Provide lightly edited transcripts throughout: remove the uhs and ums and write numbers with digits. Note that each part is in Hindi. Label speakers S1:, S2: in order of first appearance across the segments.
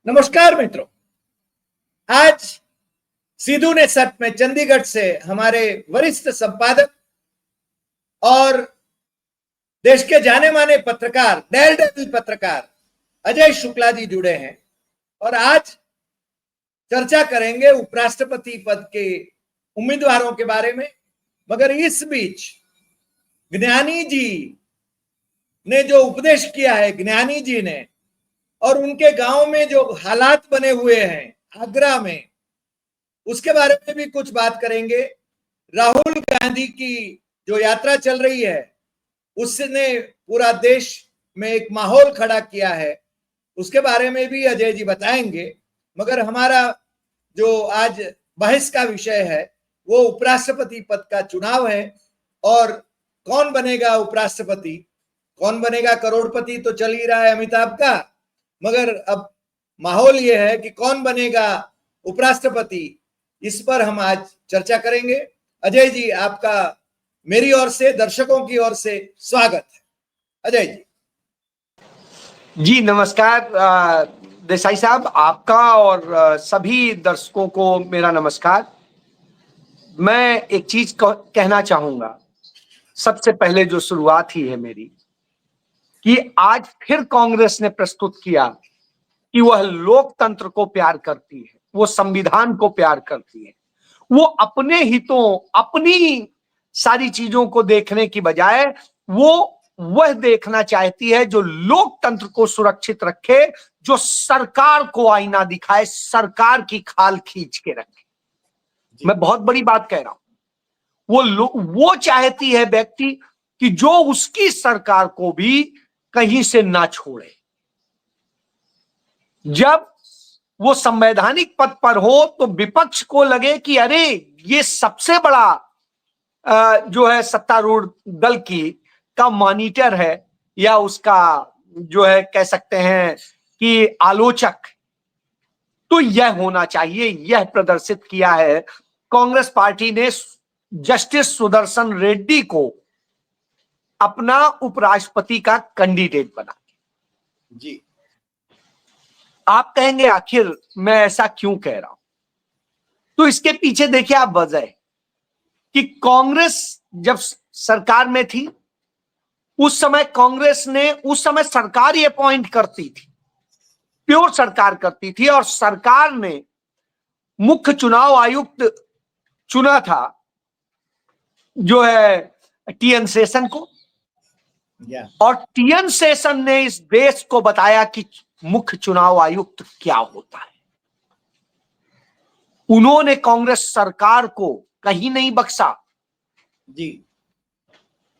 S1: नमस्कार मित्रों, आज सीधू ने सट में चंडीगढ़ से हमारे वरिष्ठ संपादक और देश के जाने माने पत्रकार, डेयरडेविल पत्रकार अजय शुक्ला जी जुड़े हैं और आज चर्चा करेंगे उपराष्ट्रपति पद के उम्मीदवारों के बारे में। मगर इस बीच ज्ञानी जी ने जो उपदेश किया है, ज्ञानी जी ने, और उनके गांव में जो हालात बने हुए हैं आगरा में, उसके बारे में भी कुछ बात करेंगे। राहुल गांधी की जो यात्रा चल रही है उसने पूरा देश में एक माहौल खड़ा किया है, उसके बारे में भी अजय जी बताएंगे। मगर हमारा जो आज बहस का विषय है वो उपराष्ट्रपति पद का चुनाव है और कौन बनेगा उपराष्ट्रपति, कौन बनेगा करोड़पति तो चल ही रहा है अमिताभ का, मगर अब माहौल ये है कि कौन बनेगा उपराष्ट्रपति, इस पर हम आज चर्चा करेंगे। अजय जी, आपका मेरी ओर से, दर्शकों की ओर से स्वागत है। अजय जी।
S2: जी नमस्कार देसाई साहब, आपका और सभी दर्शकों को मेरा नमस्कार। मैं एक चीज कहना चाहूंगा, सबसे पहले जो शुरुआत ही है मेरी, कि आज फिर कांग्रेस ने प्रस्तुत किया कि वह लोकतंत्र को प्यार करती है, वो संविधान को प्यार करती है। वो अपने हितों, अपनी सारी चीजों को देखने की बजाय वह देखना चाहती है जो लोकतंत्र को सुरक्षित रखे, जो सरकार को आईना दिखाए, सरकार की खाल खींच के रखे। मैं बहुत बड़ी बात कह रहा हूं। वो चाहती है व्यक्ति कि जो उसकी सरकार को भी कहीं से ना छोड़े। जब वो संवैधानिक पद पर हो तो विपक्ष को लगे कि अरे ये सबसे बड़ा जो है सत्तारूढ़ दल का मॉनिटर है, या उसका जो है कह सकते हैं कि आलोचक, तो यह होना चाहिए। यह प्रदर्शित किया है कांग्रेस पार्टी ने जस्टिस सुदर्शन रेड्डी को अपना उपराष्ट्रपति का कैंडिडेट बना
S1: जी।
S2: आप कहेंगे आखिर मैं ऐसा क्यों कह रहा हूं, तो इसके पीछे देखिए आप वजह है कि कांग्रेस जब सरकार में थी उस समय कांग्रेस ने, उस समय सरकार ही अपॉइंट करती थी, प्योर सरकार करती थी, और सरकार ने मुख्य चुनाव आयुक्त चुना था जो है टीएन शेषन को। और टीएन शेषन ने इस देश को बताया कि मुख्य चुनाव आयुक्त क्या होता है। उन्होंने कांग्रेस सरकार को कहीं नहीं बख्शा
S1: जी।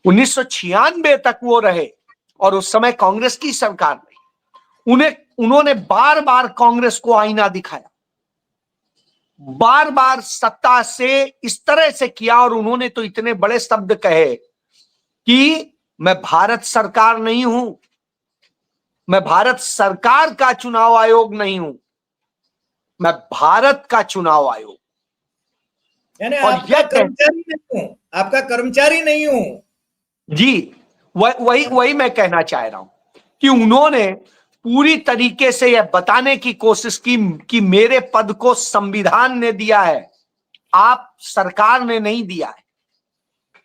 S2: 1996 तक वो रहे और उस समय कांग्रेस की सरकार नहीं। उन्होंने बार बार कांग्रेस को आईना दिखाया, बार बार सत्ता से इस तरह से किया, और उन्होंने तो इतने बड़े शब्द कहे कि मैं भारत सरकार नहीं हूं, मैं भारत सरकार का चुनाव आयोग नहीं हूं, मैं भारत का चुनाव आयोग,
S1: यानी आपका कर्मचारी नहीं हूं, आपका कर्मचारी नहीं हूं।
S2: जी, वही मैं कहना चाह रहा हूं कि उन्होंने पूरी तरीके से यह बताने की कोशिश की कि मेरे पद को संविधान ने दिया है, आप सरकार ने नहीं दिया है।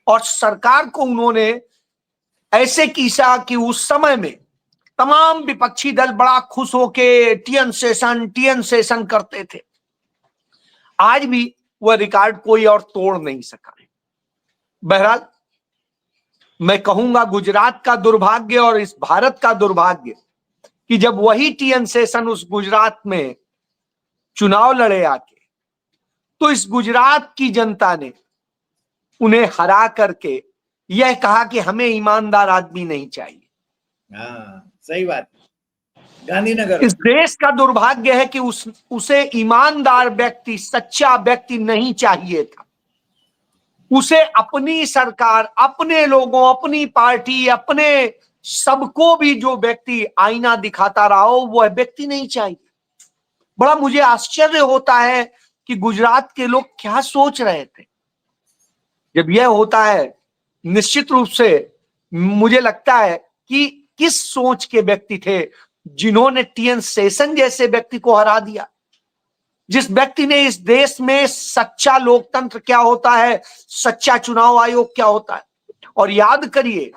S2: और सरकार को उन्होंने ऐसे कीसा कि उस समय में तमाम विपक्षी दल बड़ा खुश होके टीएन शेषन करते थे। आज भी वह रिकॉर्ड कोई और तोड़ नहीं सका है। बहरहाल मैं कहूंगा गुजरात का दुर्भाग्य और इस भारत का दुर्भाग्य कि जब वही टीएन शेषन उस गुजरात में चुनाव लड़े आके, तो इस गुजरात की जनता ने उन्हें हरा करके यह कहा कि हमें ईमानदार आदमी नहीं चाहिए।
S1: हाँ, सही बात। गांधीनगर,
S2: इस देश का दुर्भाग्य है कि उसे ईमानदार व्यक्ति, सच्चा व्यक्ति नहीं चाहिए था। उसे अपनी सरकार, अपने लोगों, अपनी पार्टी, अपने सबको भी जो व्यक्ति आईना दिखाता रहा हो, वह व्यक्ति नहीं चाहिए। बड़ा मुझे आश्चर्य होता है कि गुजरात के लोग क्या सोच रहे थे जब यह होता है। निश्चित रूप से मुझे लगता है कि किस सोच के व्यक्ति थे जिन्होंने टीएन शेषन जैसे व्यक्ति को हरा दिया, जिस व्यक्ति ने इस देश में सच्चा लोकतंत्र क्या होता है, सच्चा चुनाव आयोग क्या होता है। और याद करिए,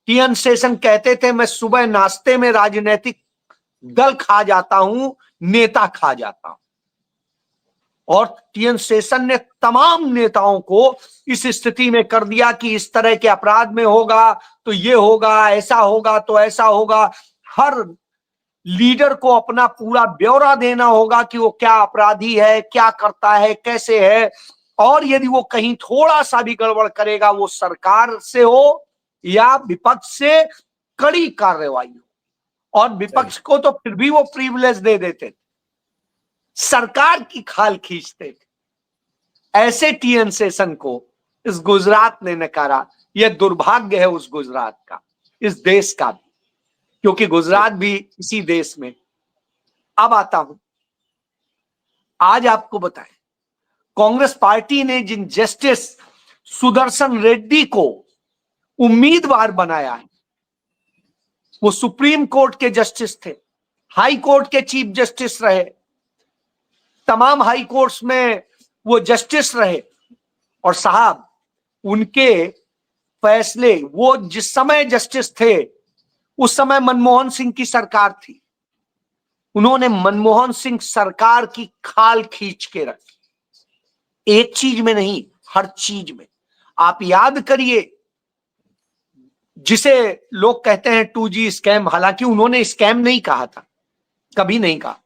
S2: टीएन शेषन कहते थे मैं सुबह नाश्ते में राजनीतिक दल खा जाता हूं, नेता खा जाता हूं। और टीएन शेषन ने तमाम नेताओं को इस स्थिति में कर दिया कि इस तरह के अपराध में होगा तो ये होगा, ऐसा होगा तो ऐसा होगा। हर लीडर को अपना पूरा ब्यौरा देना होगा कि वो क्या अपराधी है, क्या करता है, कैसे है। और यदि वो कहीं थोड़ा सा भी गड़बड़ करेगा, वो सरकार से हो या विपक्ष से कड़ी कार्रवाई हो। और विपक्ष को तो फिर भी वो प्रिविलेज दे देते थे, सरकार की खाल खींचते थे। ऐसे टीएन शेषन को इस गुजरात ने नकारा। यह दुर्भाग्य है उस गुजरात का, इस देश का भी, क्योंकि गुजरात भी इसी देश में। अब आता हूं, आज आपको बताएं, कांग्रेस पार्टी ने जिन जस्टिस सुदर्शन रेड्डी को उम्मीदवार बनाया है, वो सुप्रीम कोर्ट के जस्टिस थे, हाई कोर्ट के चीफ जस्टिस रहे, तमाम हाई कोर्ट्स में वो जस्टिस रहे। और साहब, उनके फैसले, वो जिस समय जस्टिस थे उस समय मनमोहन सिंह की सरकार थी, उन्होंने मनमोहन सिंह सरकार की खाल खींच के रखी। एक चीज में नहीं, हर चीज में। आप याद करिए, जिसे लोग कहते हैं 2G स्कैम, हालांकि उन्होंने स्कैम नहीं कहा था, कभी नहीं कहा,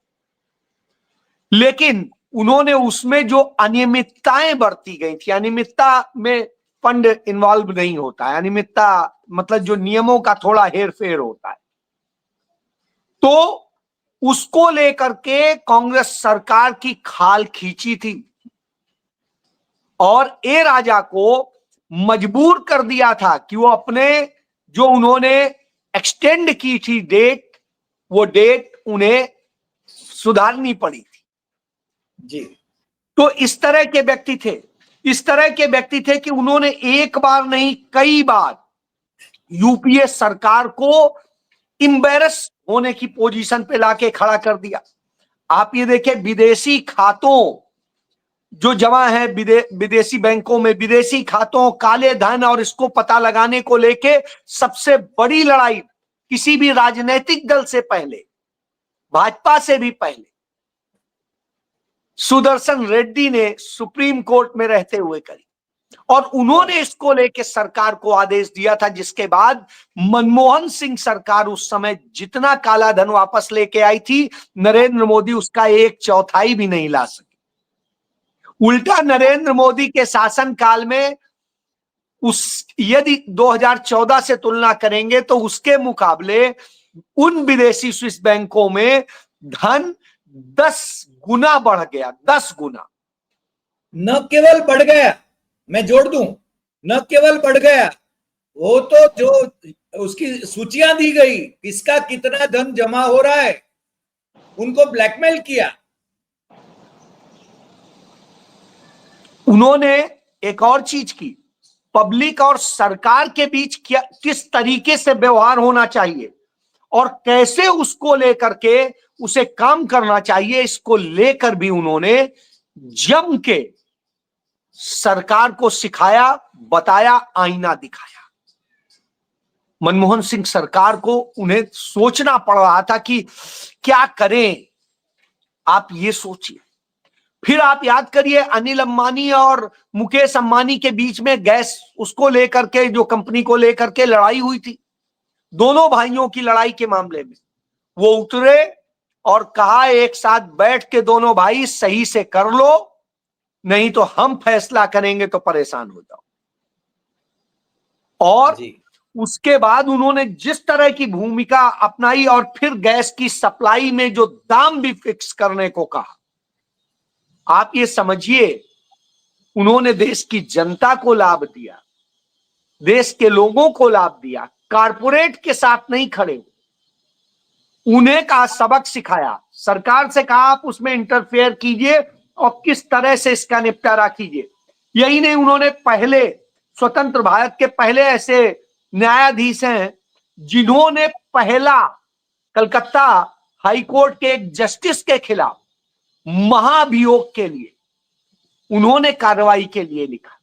S2: लेकिन उन्होंने उसमें जो अनियमितताएं बरती गई थी, अनियमितता में फंड इन्वॉल्व नहीं होता है, अनियमितता मतलब जो नियमों का थोड़ा हेरफेर होता है, तो उसको लेकर के कांग्रेस सरकार की खाल खींची थी और ए राजा को मजबूर कर दिया था कि वो अपने जो उन्होंने एक्सटेंड की थी डेट, वो डेट उन्हें सुधारनी पड़ी थी
S1: जी।
S2: तो इस तरह के व्यक्ति थे, इस तरह के व्यक्ति थे कि उन्होंने एक बार नहीं कई बार यूपीए सरकार को इंबेरस होने की पोजीशन पे लाके खड़ा कर दिया। आप ये देखें, विदेशी खातों जो जमा है विदेशी बैंकों में, विदेशी खातों, काले धन, और इसको पता लगाने को लेके सबसे बड़ी लड़ाई किसी भी राजनीतिक दल से पहले, भाजपा से भी पहले, सुदर्शन रेड्डी ने सुप्रीम कोर्ट में रहते हुए करी। और उन्होंने इसको लेके सरकार को आदेश दिया था, जिसके बाद मनमोहन सिंह सरकार उस समय जितना काला धन वापस लेके आई थी, नरेंद्र मोदी उसका 1/4 भी नहीं ला सके। उल्टा नरेंद्र मोदी के शासन काल में यदि 2014 से तुलना करेंगे तो उसके मुकाबले उन विदेशी स्विस बैंकों में धन 10 गुना बढ़ गया, 10 गुना।
S1: न केवल बढ़ गया, मैं जोड़ दूं, न केवल बढ़ गया, वो तो जो उसकी सूचियां दी गई, किसका कितना धन जमा हो रहा है, उनको ब्लैकमेल किया।
S2: उन्होंने एक और चीज की, पब्लिक और सरकार के बीच किस तरीके से व्यवहार होना चाहिए और कैसे उसको लेकर के उसे काम करना चाहिए, इसको लेकर भी उन्होंने जम के सरकार को सिखाया, बताया, आईना दिखाया। मनमोहन सिंह सरकार को उन्हें सोचना पड़ रहा था कि क्या करें। आप ये सोचिए, फिर आप याद करिए, अनिल अंबानी और मुकेश अंबानी के बीच में गैस उसको लेकर के, जो कंपनी को लेकर के लड़ाई हुई थी, दोनों भाइयों की लड़ाई के मामले में वो उतरे और कहा एक साथ बैठ के दोनों भाई सही से कर लो, नहीं तो हम फैसला करेंगे तो परेशान हो जाओ। और उसके बाद उन्होंने जिस तरह की भूमिका अपनाई और फिर गैस की सप्लाई में जो दाम भी फिक्स करने को कहा, आप ये समझिए, उन्होंने देश की जनता को लाभ दिया, देश के लोगों को लाभ दिया, कारपोरेट के साथ नहीं खड़े, उन्हें का सबक सिखाया, सरकार से कहा आप उसमें इंटरफेयर कीजिए और किस तरह से इसका निपटारा कीजिए। यही नहीं, उन्होंने पहले, स्वतंत्र भारत के पहले ऐसे न्यायाधीश हैं जिन्होंने पहला कलकत्ता हाई कोर्ट के एक जस्टिस के खिलाफ महाभियोग के लिए उन्होंने कार्रवाई के लिए लिखा।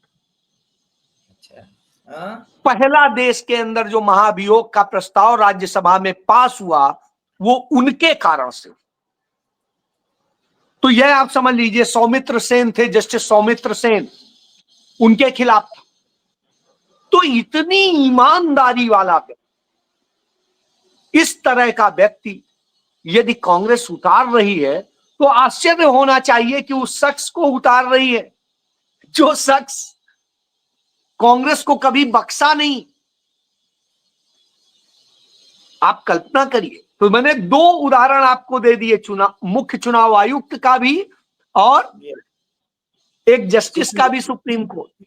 S1: अच्छा, हाँ,
S2: पहला देश के अंदर जो महाभियोग का प्रस्ताव राज्यसभा में पास हुआ वो उनके कारण से। तो यह आप समझ लीजिए, सौमित्र सेन थे, जस्टिस सौमित्र सेन, उनके खिलाफ था। तो इतनी ईमानदारी वाला व्यक्ति, इस तरह का व्यक्ति यदि कांग्रेस उतार रही है तो आश्चर्य होना चाहिए कि उस शख्स को उतार रही है जो शख्स कांग्रेस को कभी बख्शा नहीं। आप कल्पना करिए। तो मैंने दो उदाहरण आपको दे दिए, मुख्य चुनाव आयुक्त का भी और एक जस्टिस का भी सुप्रीम कोर्ट।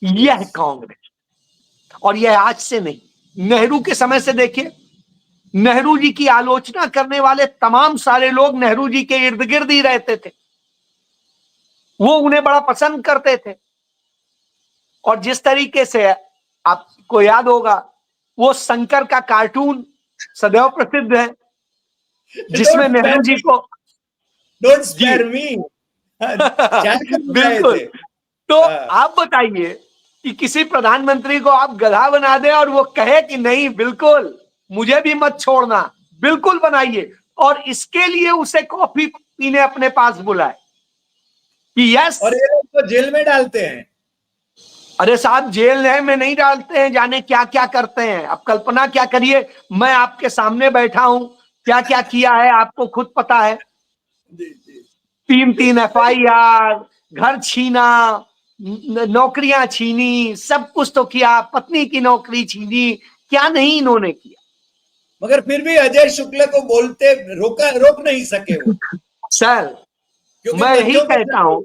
S2: यह है कांग्रेस, और यह आज से नहीं, नेहरू के समय से देखिए। नेहरू जी की आलोचना करने वाले तमाम सारे लोग नेहरू जी के इर्द गिर्द ही रहते थे, वो उन्हें बड़ा पसंद करते थे। और जिस तरीके से आपको याद होगा, वो शंकर का कार्टून सदैव प्रसिद्ध है जिसमें नेहरू जी को
S1: डोंट स्पेयर मी
S2: बिल्कुल। तो आप बताइए कि किसी प्रधानमंत्री को आप गधा बना दें और वो कहे कि नहीं बिल्कुल मुझे भी मत छोड़ना, बिल्कुल बनाइए, और इसके लिए उसे कॉफी पीने अपने पास बुलाए कि यस।
S1: और ये लोग तो जेल में डालते हैं।
S2: अरे साहब, जेल में नहीं डालते हैं, जाने क्या क्या करते हैं। आप कल्पना क्या करिए, मैं आपके सामने बैठा हूं, क्या क्या किया है आपको खुद पता है। 3 FIR, घर छीना, नौकरियां छीनी, सब कुछ तो किया, पत्नी की नौकरी छीनी, क्या नहीं इन्होंने किया।
S1: मगर फिर भी अजय शुक्ला को बोलते रोक नहीं सके वो।
S2: सर, मैं यही कहता हूं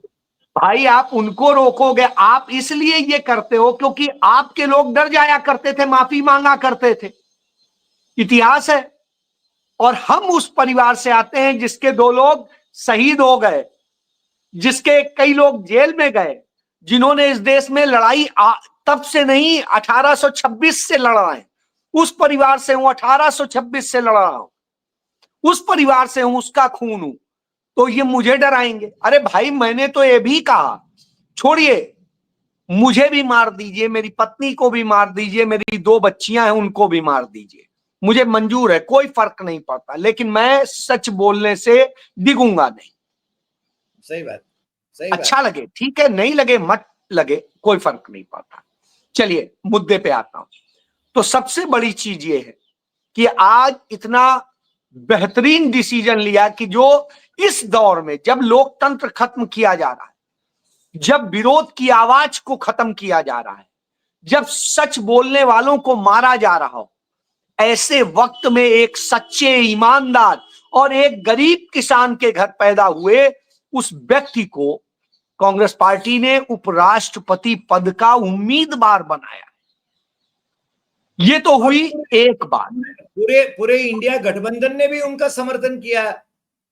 S2: भाई, आप उनको रोकोगे, आप इसलिए ये करते हो क्योंकि आपके लोग डर जाया करते थे, माफी मांगा करते थे, इतिहास है। और हम उस परिवार से आते हैं जिसके 2 लोग शहीद हो गए, जिसके कई लोग जेल में गए, जिन्होंने इस देश में लड़ाई तब से नहीं 1826 से लड़ रहे हैं। उस परिवार से हूं, 1826 से लड़ रहा हूं, उस परिवार से हूं, उसका खून हूं। तो ये मुझे डराएंगे? अरे भाई, मैंने तो ये भी कहा, छोड़िए, मुझे भी मार दीजिए, मेरी पत्नी को भी मार दीजिए, मेरी 2 बच्चियां हैं उनको भी मार दीजिए, मुझे मंजूर है, कोई फर्क नहीं पड़ता, लेकिन मैं सच बोलने से डिगूंगा नहीं।
S1: सही बात, सही
S2: अच्छा लगे ठीक है, नहीं लगे मत लगे, कोई फर्क नहीं पड़ता। चलिए मुद्दे पे आता हूं। तो सबसे बड़ी चीज ये है कि आज इतना बेहतरीन डिसीजन लिया कि जो इस दौर में जब लोकतंत्र खत्म किया जा रहा है, जब विरोध की आवाज को खत्म किया जा रहा है, जब सच बोलने वालों को मारा जा रहा हो, ऐसे वक्त में एक सच्चे, ईमानदार और एक गरीब किसान के घर पैदा हुए उस व्यक्ति को कांग्रेस पार्टी ने उपराष्ट्रपति पद का उम्मीदवार बनाया। ये तो हुई एक बात।
S1: पूरे इंडिया गठबंधन ने भी उनका समर्थन किया।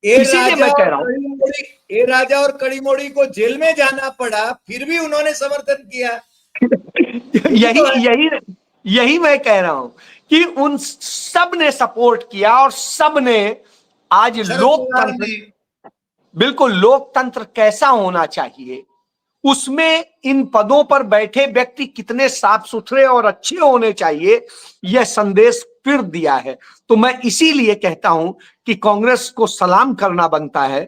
S2: इसीलिए मैं कह रहा हूं,
S1: ए राजा और कड़ीमोड़ी को जेल में जाना पड़ा, फिर भी उन्होंने समर्थन किया।
S2: यही मैं कह रहा हूं कि उन सब ने सपोर्ट किया और सब ने आज लोकतंत्र, बिल्कुल लोकतंत्र कैसा होना चाहिए, उसमें इन पदों पर बैठे व्यक्ति कितने साफ सुथरे और अच्छे होने चाहिए, यह संदेश फिर दिया है। तो मैं इसीलिए कहता हूं कि कांग्रेस को सलाम करना बनता है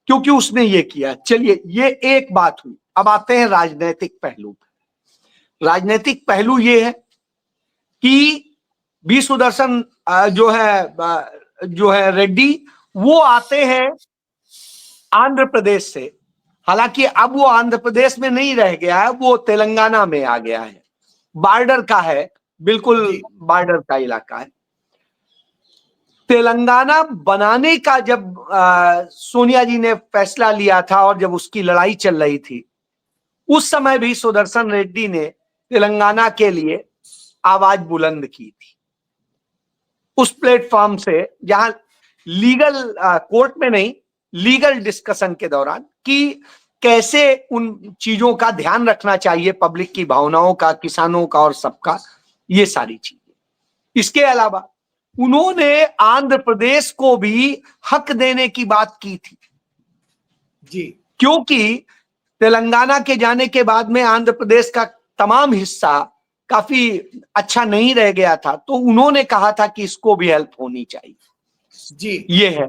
S2: क्योंकि उसने ये किया। चलिए, ये एक बात हुई। अब आते हैं राजनीतिक पहलू पर। राजनीतिक पहलू ये है कि बी सुदर्शन जो है रेड्डी, वो आते हैं आंध्र प्रदेश से। हालांकि अब वो आंध्र प्रदेश में नहीं रह गया है, वो तेलंगाना में आ गया है, बॉर्डर का है, बिल्कुल बॉर्डर का इलाका है। तेलंगाना बनाने का जब सोनिया जी ने फैसला लिया था और जब उसकी लड़ाई चल रही थी, उस समय भी सुदर्शन रेड्डी ने तेलंगाना के लिए आवाज बुलंद की थी, उस प्लेटफॉर्म से जहां लीगल कोर्ट में नहीं, लीगल डिस्कशन के दौरान, कि कैसे उन चीजों का ध्यान रखना चाहिए, पब्लिक की भावनाओं का, किसानों का और सबका, ये सारी चीजें। इसके अलावा उन्होंने आंध्र प्रदेश को भी हक देने की बात की थी
S1: जी,
S2: क्योंकि तेलंगाना के जाने के बाद में आंध्र प्रदेश का तमाम हिस्सा काफी अच्छा नहीं रह गया था, तो उन्होंने कहा था कि इसको भी हेल्प होनी चाहिए।
S1: जी,
S2: ये है।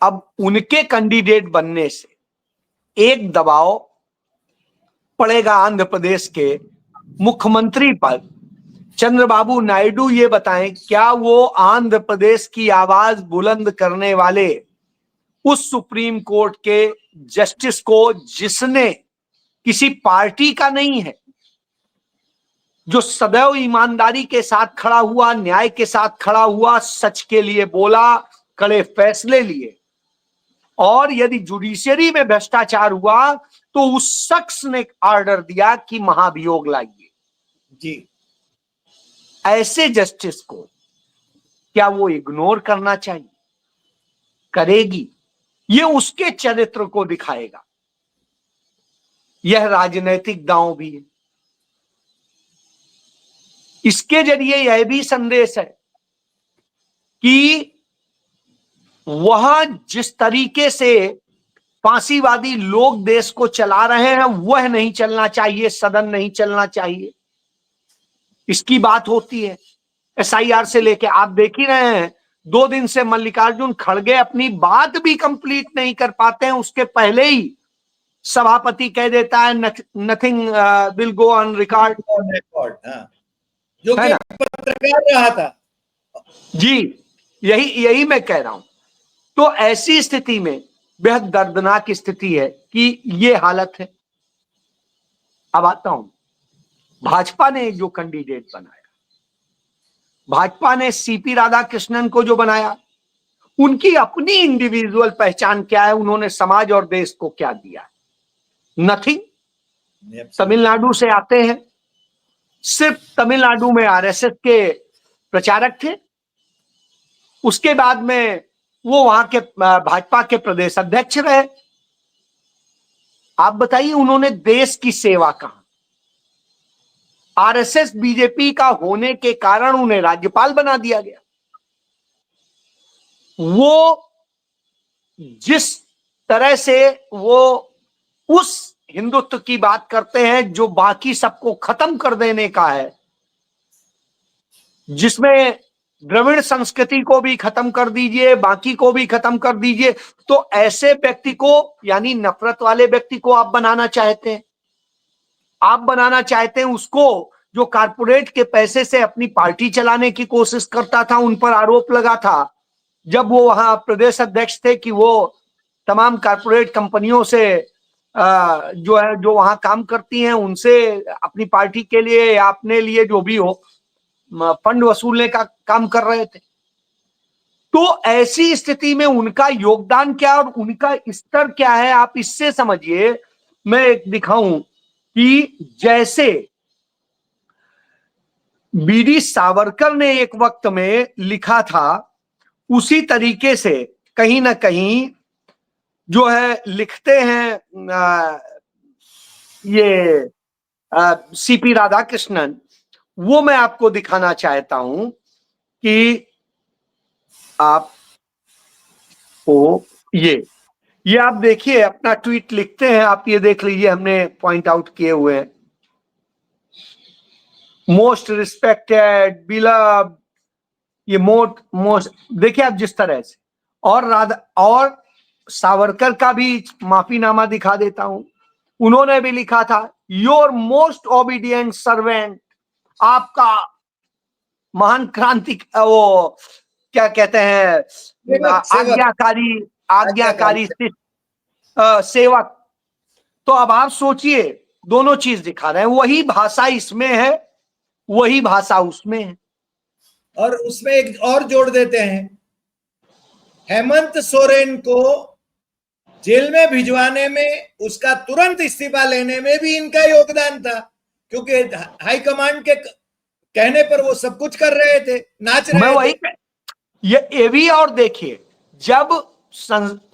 S2: अब उनके कैंडिडेट बनने से एक दबाव पड़ेगा आंध्र प्रदेश के मुख्यमंत्री पर। चंद्रबाबू नायडू ये बताएं, क्या वो आंध्र प्रदेश की आवाज बुलंद करने वाले उस सुप्रीम कोर्ट के जस्टिस को जिसने किसी पार्टी का नहीं है, जो सदैव ईमानदारी के साथ खड़ा हुआ, न्याय के साथ खड़ा हुआ, सच के लिए बोला, कड़े फैसले लिए, और यदि जुडिशरी में भ्रष्टाचार हुआ तो उस शख्स ने ऑर्डर दिया कि महाभियोग लाइए।
S1: जी,
S2: ऐसे जस्टिस को क्या वो इग्नोर करना चाहिए? करेगी? ये उसके चरित्र को दिखाएगा। यह राजनीतिक दांव भी है। इसके जरिए यह भी संदेश है कि वह जिस तरीके से फांसीवादी लोग देश को चला रहे हैं वह नहीं चलना चाहिए, सदन नहीं चलना चाहिए। इसकी बात होती है एसआईआर से लेके। आप देख ही रहे हैं 2 दिन से मल्लिकार्जुन खड़गे अपनी बात भी कंप्लीट नहीं कर पाते हैं, उसके पहले ही सभापति कह देता है nothing will go on record.
S1: हाँ, जो
S2: है
S1: कि
S2: ना?
S1: पत्रकार रहा था।
S2: जी, यही मैं कह रहा हूं। तो ऐसी स्थिति में बेहद दर्दनाक स्थिति है कि ये हालत है। अब आता हूं, भाजपा ने जो कैंडिडेट बनाया, भाजपा ने सीपी राधाकृष्णन को जो बनाया, उनकी अपनी इंडिविजुअल पहचान क्या है, उन्होंने समाज और देश को क्या दिया? नथिंग। तमिलनाडु से आते हैं, सिर्फ तमिलनाडु में आरएसएस के प्रचारक थे, उसके बाद में वो वहां के भाजपा के प्रदेश अध्यक्ष रहे। आप बताइए उन्होंने देश की सेवा कहां? आरएसएस बीजेपी का होने के कारण उन्हें राज्यपाल बना दिया गया। वो जिस तरह से वो उस हिंदुत्व की बात करते हैं जो बाकी सबको खत्म कर देने का है, जिसमें द्रविड़ संस्कृति को भी खत्म कर दीजिए, बाकी को भी खत्म कर दीजिए, तो ऐसे व्यक्ति को, यानी नफरत वाले व्यक्ति को आप बनाना चाहते हैं। आप बनाना चाहते हैं उसको जो कारपोरेट के पैसे से अपनी पार्टी चलाने की कोशिश करता था। उन पर आरोप लगा था जब वो वहां प्रदेश अध्यक्ष थे कि वो तमाम कारपोरेट कंपनियों से जो वहां काम करती हैं उनसे अपनी पार्टी के लिए या अपने लिए जो भी हो फंड वसूलने का काम कर रहे थे। तो ऐसी स्थिति में उनका योगदान क्या और उनका स्तर क्या है, आप इससे समझिए। मैं एक दिखाऊं कि जैसे बीडी सावरकर ने एक वक्त में लिखा था, उसी तरीके से कहीं ना कहीं जो है लिखते हैं ये सीपी राधाकृष्णन। वो मैं आपको दिखाना चाहता हूं कि आप ये आप देखिए, अपना ट्वीट लिखते हैं, आप ये देख लीजिए, हमने पॉइंट आउट किए हुए हैं। मोस्ट रिस्पेक्टेड बिलव्ड, ये मोस्ट देखिए आप जिस तरह से। और सावरकर का भी माफीनामा दिखा देता हूं। उन्होंने भी लिखा था, योर मोस्ट ओबीडियंट सर्वेंट, आपका महान क्रांति, वो क्या कहते हैं, आज्ञाकारी सेवक। तो अब आप सोचिए, दोनों चीज दिखा रहे हैं, वही भाषा इसमें है, वही भाषा उसमें है।
S1: और उसमें एक और जोड़ देते हैं, हेमंत सोरेन को जेल में भिजवाने में, उसका तुरंत इस्तीफा लेने में भी इनका योगदान था, क्योंकि हाई कमांड के कहने पर वो सब कुछ कर रहे थे, नाच रहे थे।
S2: ये भी और देखिए, जब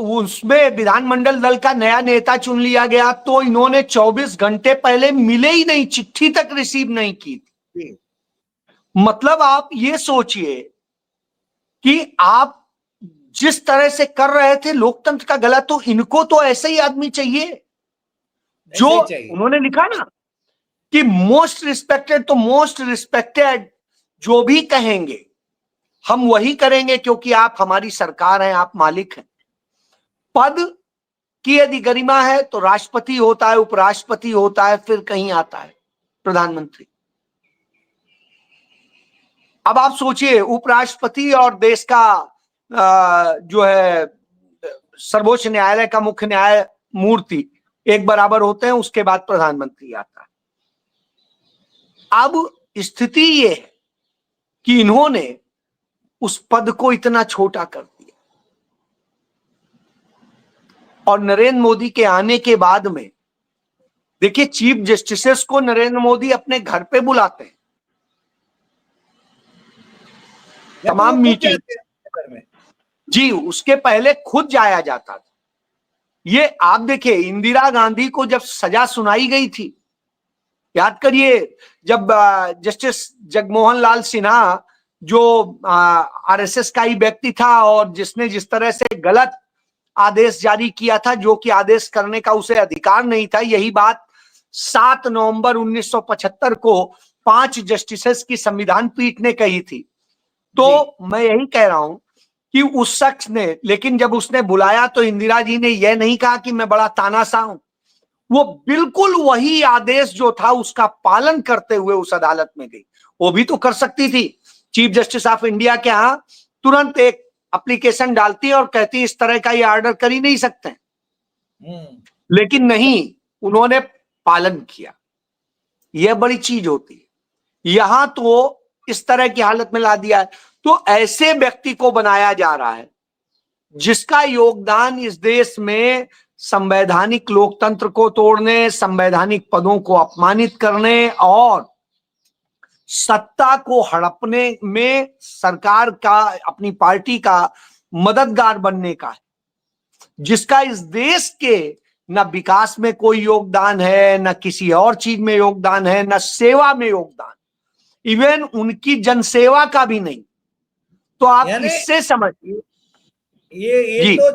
S2: उसमें विधानमंडल दल का नया नेता चुन लिया गया तो इन्होंने 24 घंटे पहले मिले ही नहीं, चिट्ठी तक रिसीव नहीं की थी। मतलब आप ये सोचिए कि आप जिस तरह से कर रहे थे लोकतंत्र का गला, तो इनको तो ऐसे ही आदमी चाहिए जो उन्होंने लिखा ना कि मोस्ट रिस्पेक्टेड, तो मोस्ट रिस्पेक्टेड जो भी कहेंगे हम वही करेंगे, क्योंकि आप हमारी सरकार हैं, आप मालिक हैं। पद की यदि गरिमा है तो राष्ट्रपति होता है, उपराष्ट्रपति होता है, फिर कहीं आता है प्रधानमंत्री। अब आप सोचिए, उपराष्ट्रपति और देश का जो है सर्वोच्च न्यायालय का मुख्य न्यायमूर्ति एक बराबर होते हैं, उसके बाद प्रधानमंत्री आता है। अब स्थिति ये है कि इन्होंने उस पद को इतना छोटा कर दिया, और नरेंद्र मोदी के आने के बाद में देखिए, चीफ जस्टिसेस को नरेंद्र मोदी अपने घर पे बुलाते हैं, तमाम मीटिंग जी, उसके पहले खुद जाया जाता था। ये आप देखिए, इंदिरा गांधी को जब सजा सुनाई गई थी, याद करिए, जब जस्टिस जगमोहन लाल सिन्हा जो आरएसएस का ही व्यक्ति था और जिसने जिस तरह से गलत आदेश जारी किया था, जो कि आदेश करने का उसे अधिकार नहीं था, यही बात 7 नवंबर 1975 को 5 जस्टिसेस की संविधान पीठ ने कही थी। तो मैं यही कह रहा हूं कि उस शख्स ने, लेकिन जब उसने बुलाया तो इंदिरा जी ने यह नहीं कहा कि मैं बड़ा तानाशाह हूं, वो बिल्कुल वही आदेश जो था उसका पालन करते हुए उस अदालत में गई। वो भी तो कर सकती थी, चीफ जस्टिस ऑफ इंडिया के यहां तुरंत एक एप्लीकेशन डालती और कहती इस तरह का ये ऑर्डर कर ही नहीं सकते, लेकिन नहीं, उन्होंने पालन किया। यह बड़ी चीज होती है। यहां तो इस तरह की हालत में ला दिया है। तो ऐसे व्यक्ति को बनाया जा रहा है जिसका योगदान इस देश में संवैधानिक लोकतंत्र को तोड़ने, संवैधानिक पदों को अपमानित करने और सत्ता को हड़पने में सरकार का, अपनी पार्टी का मददगार बनने का है, जिसका इस देश के न विकास में कोई योगदान है, न किसी और चीज में योगदान है, न सेवा में योगदान, इवन उनकी जनसेवा का भी नहीं। तो आप इससे समझिए,
S1: ये तो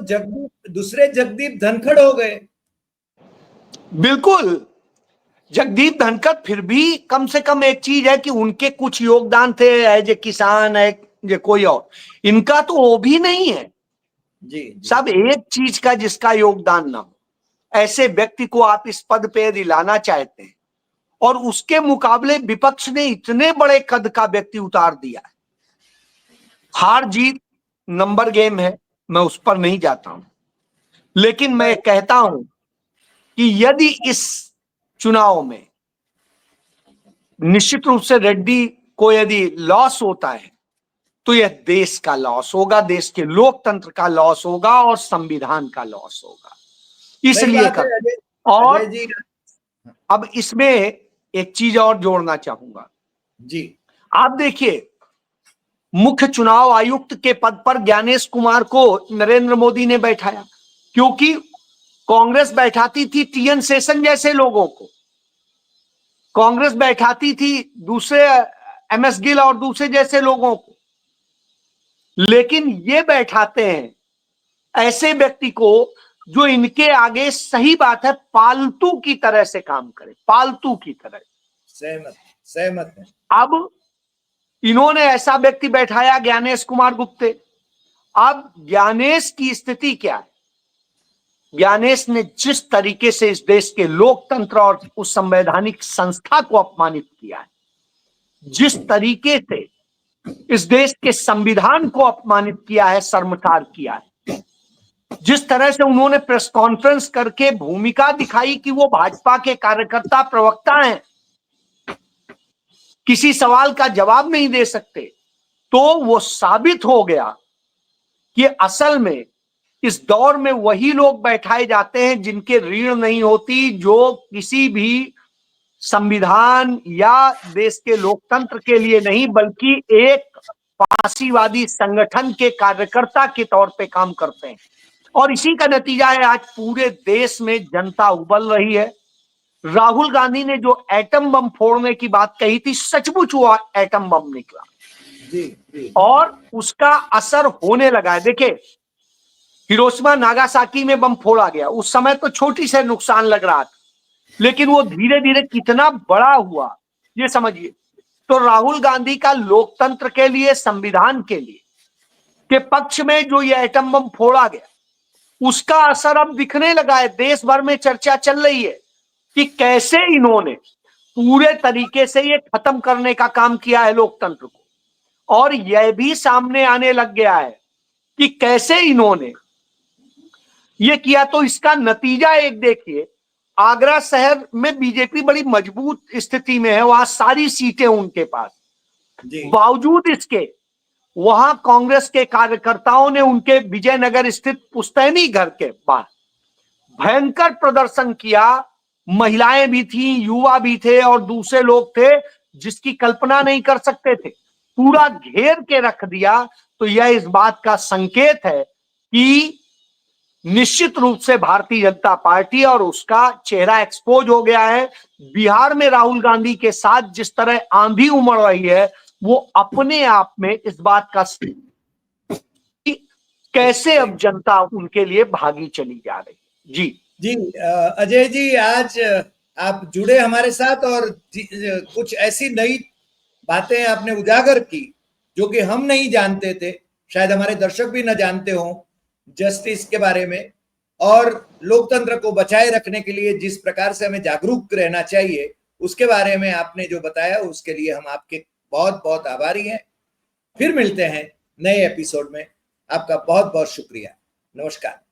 S1: दूसरे जगदीप धनखड़ हो गए।
S2: बिल्कुल, जगदीप धनखड़ फिर भी कम से कम एक चीज है कि उनके कुछ योगदान थे, एज ए किसान, है कोई और, इनका तो वो भी नहीं है जी। सब एक चीज का जिसका योगदान ना हो, ऐसे व्यक्ति को आप इस पद पे यदि लाना चाहते हैं, और उसके मुकाबले विपक्ष ने इतने बड़े कद का व्यक्ति उतार दिया है। हार जीत नंबर गेम है, मैं उस पर नहीं जाता हूं, लेकिन मैं कहता हूं कि यदि इस चुनाव में निश्चित रूप से रेड्डी को यदि लॉस होता है तो यह देश का लॉस होगा, देश के लोकतंत्र का लॉस होगा और संविधान का लॉस होगा। इसलिए और अब इसमें एक चीज और जोड़ना चाहूंगा जी। आप देखिए, मुख्य चुनाव आयुक्त के पद पर ज्ञानेश कुमार को नरेंद्र मोदी ने बैठाया, क्योंकि कांग्रेस बैठाती थी टीएन शेषन जैसे लोगों को, कांग्रेस बैठाती थी दूसरे एमएस गिल और दूसरे जैसे लोगों को, लेकिन ये बैठाते हैं ऐसे व्यक्ति को जो इनके आगे, सही बात है, पालतू की तरह से काम करे, पालतू की तरह।
S1: सहमत है।
S2: अब इन्होंने ऐसा व्यक्ति बैठाया ज्ञानेश कुमार गुप्ते। अब ज्ञानेश की स्थिति क्या है? ज्ञानेश ने जिस तरीके से इस देश के लोकतंत्र और उस संवैधानिक संस्था को अपमानित किया है, जिस तरीके से इस देश के संविधान को अपमानित किया है, शर्मसार किया है, जिस तरह से उन्होंने प्रेस कॉन्फ्रेंस करके भूमिका दिखाई कि वो भाजपा के कार्यकर्ता, प्रवक्ता हैं, किसी सवाल का जवाब नहीं दे सकते, तो वो साबित हो गया कि असल में इस दौर में वही लोग बैठाए जाते हैं जिनके रीढ़ नहीं होती, जो किसी भी संविधान या देश के लोकतंत्र के लिए नहीं, बल्कि एक फांसीवादी संगठन के कार्यकर्ता के तौर पे काम करते हैं। और इसी का नतीजा है आज पूरे देश में जनता उबल रही है। राहुल गांधी ने जो एटम बम फोड़ने की बात कही थी, सचमुच हुआ एटम बम निकला।
S1: जी जी।
S2: और उसका असर होने लगा है। देखिए, हिरोशिमा नागासाकी में बम फोड़ा गया, उस समय तो छोटी से नुकसान लग रहा था, लेकिन वो धीरे धीरे कितना बड़ा हुआ ये समझिए। तो राहुल गांधी का लोकतंत्र के लिए, संविधान के लिए के पक्ष में जो ये एटम बम फोड़ा गया, उसका असर अब दिखने लगा है। देश भर में चर्चा चल रही है कि कैसे इन्होंने पूरे तरीके से ये खत्म करने का काम किया है लोकतंत्र को। और यह भी सामने आने लग गया है कि कैसे इन्होंने ये किया। तो इसका नतीजा एक देखिए, आगरा शहर में बीजेपी बड़ी मजबूत स्थिति में है, वहां सारी सीटें उनके पास। बावजूद इसके वहां कांग्रेस के कार्यकर्ताओं ने उनके विजयनगर स्थित पुस्तैनी घर के बाहर भयंकर प्रदर्शन किया। महिलाएं भी थी, युवा भी थे और दूसरे लोग थे जिसकी कल्पना नहीं कर सकते थे। पूरा घेर के रख दिया। तो यह इस बात का संकेत है कि निश्चित रूप से भारतीय जनता पार्टी और उसका चेहरा एक्सपोज हो गया है। बिहार में राहुल गांधी के साथ जिस तरह आंधी उमड़ रही है, वो अपने आप में इस बात का कैसे अब जनता उनके लिए भागी चली जा रही है। जी
S1: जी अजय जी, आज आप जुड़े हमारे साथ और कुछ ऐसी नई बातें आपने उजागर की जो कि हम नहीं जानते थे, शायद हमारे दर्शक भी न जानते हों, जस्टिस के बारे में और लोकतंत्र को बचाए रखने के लिए जिस प्रकार से हमें जागरूक रहना चाहिए उसके बारे में आपने जो बताया, उसके लिए हम आपके बहुत बहुत आभारी हैं। फिर मिलते हैं नए एपिसोड में। आपका बहुत बहुत शुक्रिया। नमस्कार।